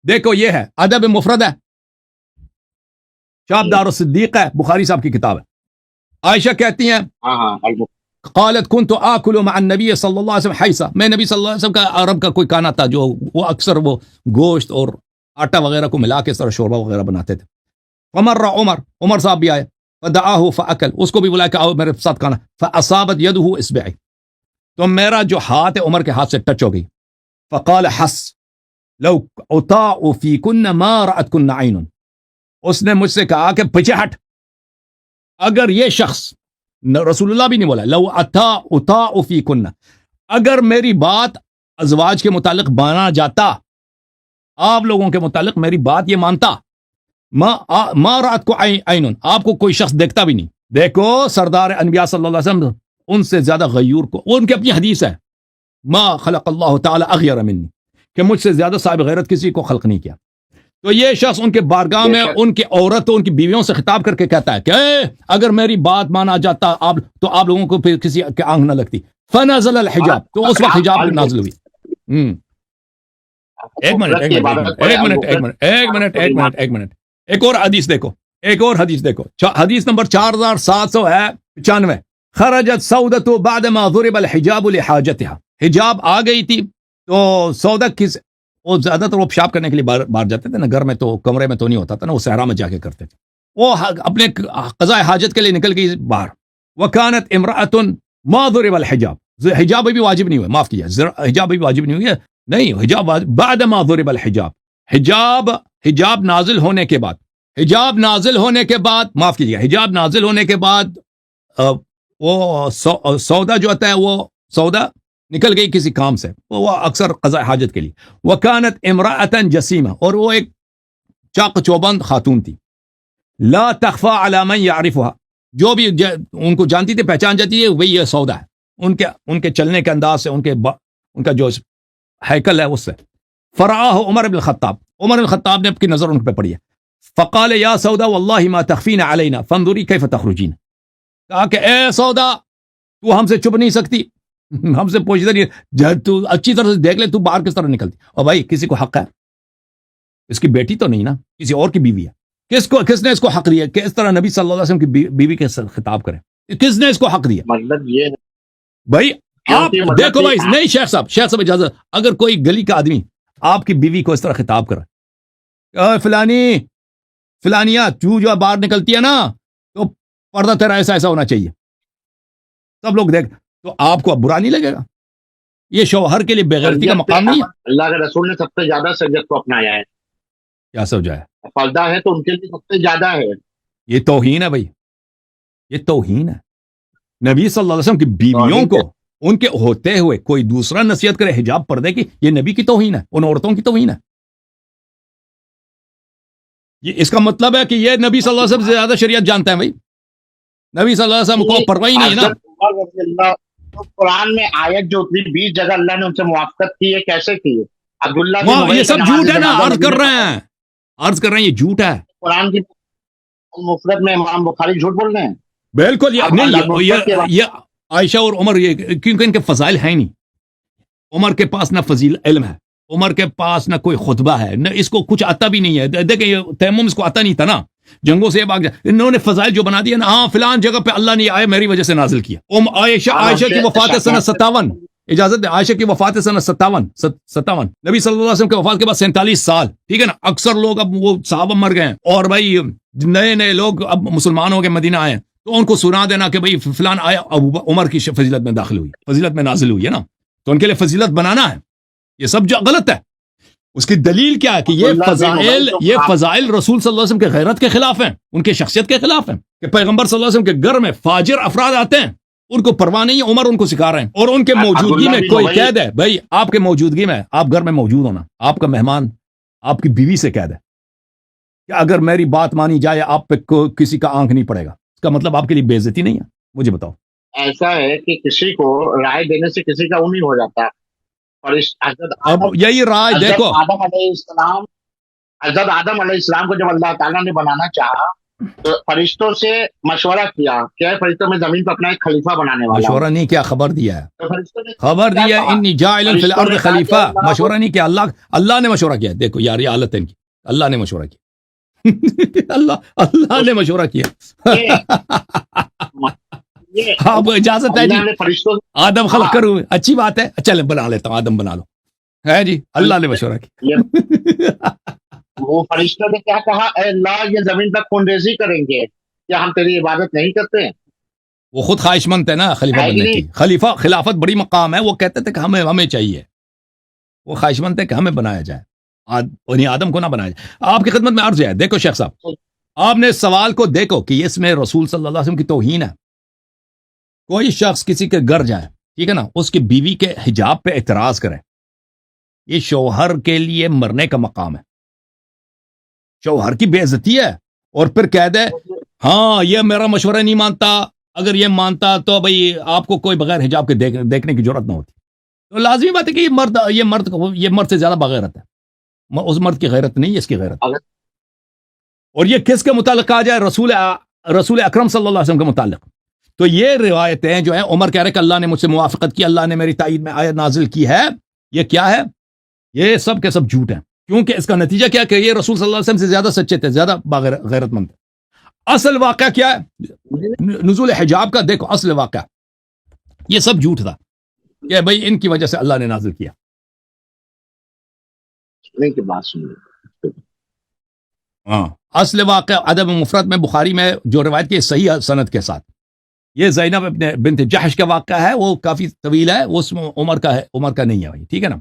دیکھو یہ ہے ادب مفرد ہے, شابدار الصدیق ہے, بخاری صاحب کی کتاب ہے. عائشہ کہتی ہیں قالت كنت آكل مع النبي صلی اللہ علیہ وسلم حیثہ, میں نبی صلی اللہ علیہ وسلم کا عرب کا کوئی کھانا تھا جو وہ اکثر وہ گوشت اور آٹا وغیرہ کو ملا کے اس طرح شوربہ وغیرہ بناتے تھے. فمر عمر صاحب بھی آئے, فدعاه فاکل, اس کو بھی بلایا کہ آؤ میرے ساتھ کھانا. فاصابت يده اصبعي, تو میرا جو ہاتھ ہے عمر کے ہاتھ سے ٹچ ہو گئی. فقال حس لو اطاع فيكن ما رأتكن عين, اس نے مجھ سے کہا کہ پیچھے ہٹ, اگر یہ شخص, رسول اللہ بھی نہیں بولا, لو اطاع فيكن, اگر میری بات ازواج کے متعلق مانا جاتا, آپ لوگوں کے متعلق میری بات یہ مانتا, ما رات کو عین, آپ کو کوئی شخص دیکھتا بھی نہیں. دیکھو سردار انبیاء صلی اللہ علیہ وسلم ان سے زیادہ غیور کو, ان کی اپنی حدیث ہے, ما خلق اللہ تعالی اغیر منی, کہ مجھ سے زیادہ صاحب غیرت کسی کو خلق نہیں کیا. تو یہ شخص ان کے بارگاہ میں ان کی عورت ان کی بیویوں سے خطاب کر کے کہتا ہے کہ اگر میری بات مانا جاتا آپ تو آپ لوگوں کو پھر کسی کے آنکھ نہ لگتی. فنزل الحجاب, تو اس وقت حجاب نازل ہوئی. ایک منٹ, ایک اور حدیث دیکھو, حدیث نمبر 4795. خرجت سودۃ بعدما ضرب الحجاب لحاجتها, حجاب آ گئی تھی تو سودا کس, وہ زیادہ تر وہ پیشاب کرنے کے لیے باہر جاتے تھے نا, گھر میں تو کمرے میں تو نہیں ہوتا تھا نا, وہ صحرا میں جا کے کرتے تھے, وہ اپنے قضاء حاجت کے لیے نکل گئی باہر. وکانت امرأۃ ما ضرب الحجاب, حجاب بھی واجب نہیں ہوئے, معاف کیجیے, حجاب بھی واجب نہیں ہوئی, نہیں حجاب بعد ما ضرب الحجاب, حجاب نازل ہونے کے بعد, معاف کیجیے, حجاب نازل ہونے کے بعد وہ سودا جو آتا ہے, وہ سودا نکل گئی کسی کام سے, وہ اکثر قضاء حاجت کے لیے. وکانت امرأۃ جسیمہ, اور وہ ایک چاق چوبند خاتون تھی. لا تخفى على من يعرفها, جو بھی ان کو جانتی تھی, پہچان جاتی ہے, وہی یہ سودا ہے, ان کے چلنے کے انداز سے, ان کا جو ہیکل ہے اس سے. فرآہ عمر بن الخطاب نے اپنی نظر ان پہ پڑی ہے. فقال یا سودا واللہ ما تخفین علینا فانظری کیف تخرجین, کہا کہ اے سودا تو ہم سے چھپ نہیں سکتی, ہم سے پوچھتا نہیں, تو اچھی طرح سے دیکھ لے تو باہر کس طرح نکلتی. اور بھائی کسی کو حق ہے, اس کی بیٹی تو نہیں نا, کسی اور کی بیوی ہے, کس نے اس کو حق دیا کہ اس طرح نبی صلی اللہ علیہ وسلم کی بیوی کے خطاب کرے, کس نے اس کو حق دیا؟ مطلب یہ بھائی آپ دیکھو بھائی, نہیں شیخ صاحب اجازت, اگر کوئی گلی کا آدمی آپ کی بیوی کو اس طرح خطاب کرے, فلانیہ تو جو باہر نکلتی ہے نا تو پردہ تیرا ایسا ہونا چاہیے, سب لوگ دیکھ, تو آپ کو اب برا نہیں لگے گا؟ یہ شوہر کے لیے بےغیرتی کا مقام نہیں ہے. اللہ کے رسول نے سب سے زیادہ سجدت کو اپنایا ہے, کیا سمجھا ہے؟ پردہ ہے تو ان کے لیے سب سے زیادہ ہے. یہ توہین ہے بھائی, یہ توہین ہے. نبی صلی اللہ علیہ وسلم کی بیویوں کو ان کے ہوتے ہوئے کوئی دوسرا نصیحت کرے حجاب پردے کی, یہ نبی کی توہین ہے, ان عورتوں کی توہین ہے. یہ اس کا مطلب ہے کہ یہ نبی صلی اللہ علیہ وسلم سے زیادہ شریعت جانتا ہے. بھائی نبی صلی اللہ علیہ وسلم کو پرواہ ہی نہیں نا. قرآن میں آیت جو اتنی 20 جگہ اللہ نے ان سے موافقت کی ہے, کیسے کی ہے؟ عبداللہ یہ سب جھوٹ ہے نا, عرض کر رہے ہیں یہ جھوٹ ہے. قرآن کی مفرد میں امام بخاری جھوٹ بول رہے ہیں. بالکل یہ عائشہ اور عمر, یہ کیونکہ ان کے فضائل ہیں نہیں. عمر کے پاس نہ فضیل علم ہے, عمر کے پاس نہ کوئی خطبہ ہے, نہ اس کو کچھ آتا بھی نہیں ہے. دیکھیں یہ تیمم اس کو آتا نہیں تھا نا, جنگوں سے بھاگ جائے, انہوں نے فضائل جو بنا دیا نا, ہاں فلان جگہ پہ اللہ نے آئے میری وجہ سے نازل کیا. عائشہ کی وفات سنہ 57, اجازت ہے, عائشہ کی وفات سنہ 57, نبی صلی اللہ علیہ وسلم کے وفات کے بعد 47 سال, ٹھیک ہے نا. اکثر لوگ اب وہ صحابہ مر گئے ہیں, اور بھائی نئے لوگ اب مسلمان ہو کے مدینہ آئے ہیں, تو ان کو سنا دینا کہ بھئی فلان آیا, عمر کی فضیلت میں داخل ہوئی, فضیلت میں نازل ہوئی ہے نا, تو ان کے لیے فضیلت بنانا ہے, یہ سب جو غلط ہے. اس کی دلیل کیا ہے کہ یہ فضائل رسول صلی اللہ علیہ وسلم کے غیرت کے خلاف ہیں, ان کے شخصیت کے خلاف ہیں, کہ پیغمبر صلی اللہ علیہ وسلم کے گھر میں فاجر افراد آتے ہیں, ان کو پرواہ نہیں ہے, عمر ان کو سکھا رہے ہیں, اور ان کے موجودگی میں کوئی قید ہے. بھائی آپ کے موجودگی میں, آپ گھر میں موجود ہونا, آپ کا مہمان آپ کی بیوی سے قید ہے کہ اگر میری بات مانی جائے آپ پہ کسی کا آنکھ نہیں پڑے گا. اس کا مطلب آپ کے لیے بے عزتی نہیں ہے؟ مجھے بتاؤ. ایسا ہے کہ کسی کو رائے دینے سے کسی کا نہیں ہو جاتا, اور اب یہی رائے دیکھو, حضرت آدم علیہ السلام کو جب اللہ تعالیٰ نے بنانا چاہا تو فرشتوں سے مشورہ کیا کہ اے فرشتوں میں زمین پر اپنا ایک خلیفہ بنانے والا ہوں. مشورہ نہیں کیا، خبر دیا ہے، تو فرشتوں نے خبر کیا دیا کہا؟ انی جاعل فی فرشتوں الارض نے کہا کہ خلیفہ، اللہ مشورہ نہیں کیا، اللہ نے مشورہ کیا. دیکھو یار یہ حالت ہے ان کی، اللہ نے مشورہ کیا اللہ نے مشورہ کیا. یہ اب اجازت ہے جی، اللہ نے فرشتوں آدم خلق کروں، اچھی بات ہے، چلیں بنا لیتا ہوں، آدم بنا لو، ہے جی، اللہ نے مشورہ کیا. وہ فرشتوں نے کیا کہا؟ اے اللہ یہ زمین پر خون ریزی کریں گے، کیا ہم تیری عبادت نہیں کرتے؟ وہ خود خواہش مند ہے نا خلیفہ ہے کہ بننے کی. نہیں؟ خلیفہ خلافت بڑی مقام ہے، وہ کہتے تھے کہ ہمیں چاہیے، وہ خواہش مند ہے کہ ہمیں بنایا جائے، انہیں آدم کو نہ بنایا جائے. آپ کی خدمت میں عرض ہے، دیکھو شیخ صاحب، آپ نے اس سوال کو دیکھو کہ اس میں رسول صلی اللہ علیہ وسلم کی توہین ہے. کوئی شخص کسی کے گھر جائے، ٹھیک ہے نا، اس کی بیوی کے حجاب پہ اعتراض کرے، یہ شوہر کے لیے مرنے کا مقام ہے، شوہر کی بے عزتی ہے. اور پھر کہہ دے ہاں یہ میرا مشورہ نہیں مانتا، اگر یہ مانتا تو بھئی آپ کو کوئی بغیر حجاب کے دیکھنے کی ضرورت نہ ہوتی. تو لازمی بات ہے کہ یہ مرد سے زیادہ بغیرت ہے. اس مرد کی غیرت نہیں، اس کی غیرت. اور یہ کس کے متعلق کہا جائے؟ رسول اکرم صلی اللہ علیہ وسلم کے متعلق. تو یہ روایتیں جو ہیں، عمر کہہ رہے کہ اللہ نے مجھ سے موافقت کی، اللہ نے میری تائید میں آیت نازل کی ہے، یہ کیا ہے؟ یہ سب کے سب جھوٹ ہیں. کیونکہ اس کا نتیجہ کیا کہ یہ رسول صلی اللہ علیہ وسلم سے زیادہ سچے تھے، زیادہ غیرت مند تھے. اصل واقعہ کیا ہے نزول حجاب کا؟ دیکھو اصل واقعہ یہ سب جھوٹ تھا کہ بھئی ان کی وجہ سے اللہ نے نازل کیا. ہاں، اصل واقعہ ادب مفرد میں بخاری میں جو روایت کی صحیح سند کے ساتھ، یہ زینب بنت جحش کا واقعہ ہے، وہ کافی طویل ہے، وہ اس میں عمر کا ہے، عمر کا نہیں ہے بھائی، ٹھیک ہے نا،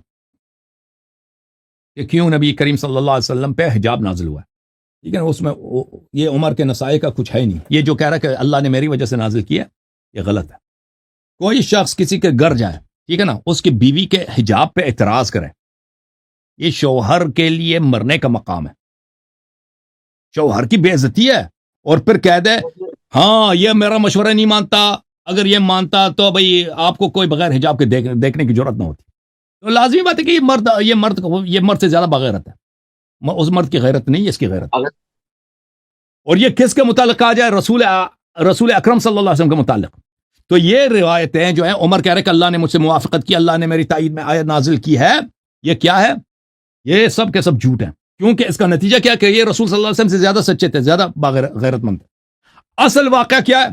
کہ کیوں نبی کریم صلی اللہ علیہ وسلم پہ حجاب نازل ہوا ہے، ٹھیک ہے نا. اس میں یہ عمر کے نسائی کا کچھ ہے نہیں. یہ جو کہہ رہا ہے کہ اللہ نے میری وجہ سے نازل کیا، یہ غلط ہے. کوئی شخص کسی کے گھر جائے، ٹھیک ہے نا، اس کی بیوی کے حجاب پہ اعتراض کرے، یہ شوہر کے لیے مرنے کا مقام ہے، شوہر کی بے عزتی ہے. اور پھر کہہ دے ہاں یہ میرا مشورہ نہیں مانتا، اگر یہ مانتا تو بھئی آپ کو کوئی بغیر حجاب کے دیکھنے کی ضرورت نہ ہوتی. تو لازمی بات ہے کہ یہ مرد سے زیادہ بغیرت ہے، اس مرد کی غیرت نہیں، اس کی غیرت. اور یہ کس کے متعلق کہا جائے؟ رسول اکرم صلی اللہ علیہ وسلم کے متعلق. تو یہ روایتیں جو ہیں، عمر کہہ رہے کہ اللہ نے مجھ سے موافقت کی، اللہ نے میری تائید میں آیت نازل کی ہے، یہ کیا ہے؟ یہ سب کے سب جھوٹ ہیں. کیونکہ اس کا نتیجہ کیا کہ یہ رسول صلی اللہ علیہ وسلم سے زیادہ سچے تھے، زیادہ غیرت مند تھے. اصل واقعہ کیا ہے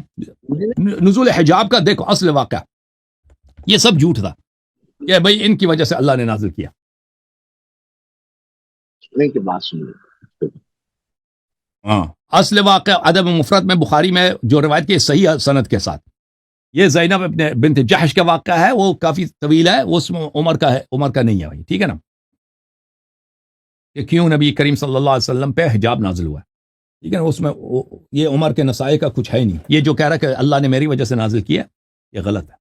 نزول حجاب کا؟ دیکھو اصل واقعہ یہ سب جھوٹ تھا کہ بھئی ان کی وجہ سے اللہ نے نازل کیا. ہاں، اصل واقعہ ادب مفرد میں بخاری میں جو روایت کی صحیح سند کے ساتھ، یہ زینب بنت جحش کا واقعہ ہے، وہ کافی طویل ہے، وہ اس میں عمر کا نہیں ہے بھائی، ٹھیک ہے نا، کہ کیوں نبی کریم صلی اللہ علیہ وسلم پہ حجاب نازل ہوا ہے، ٹھیک ہے نا. اس میں یہ عمر کے نسائی کا کچھ ہے نہیں. یہ جو کہہ رہا ہے کہ اللہ نے میری وجہ سے نازل کیا، یہ غلط ہے.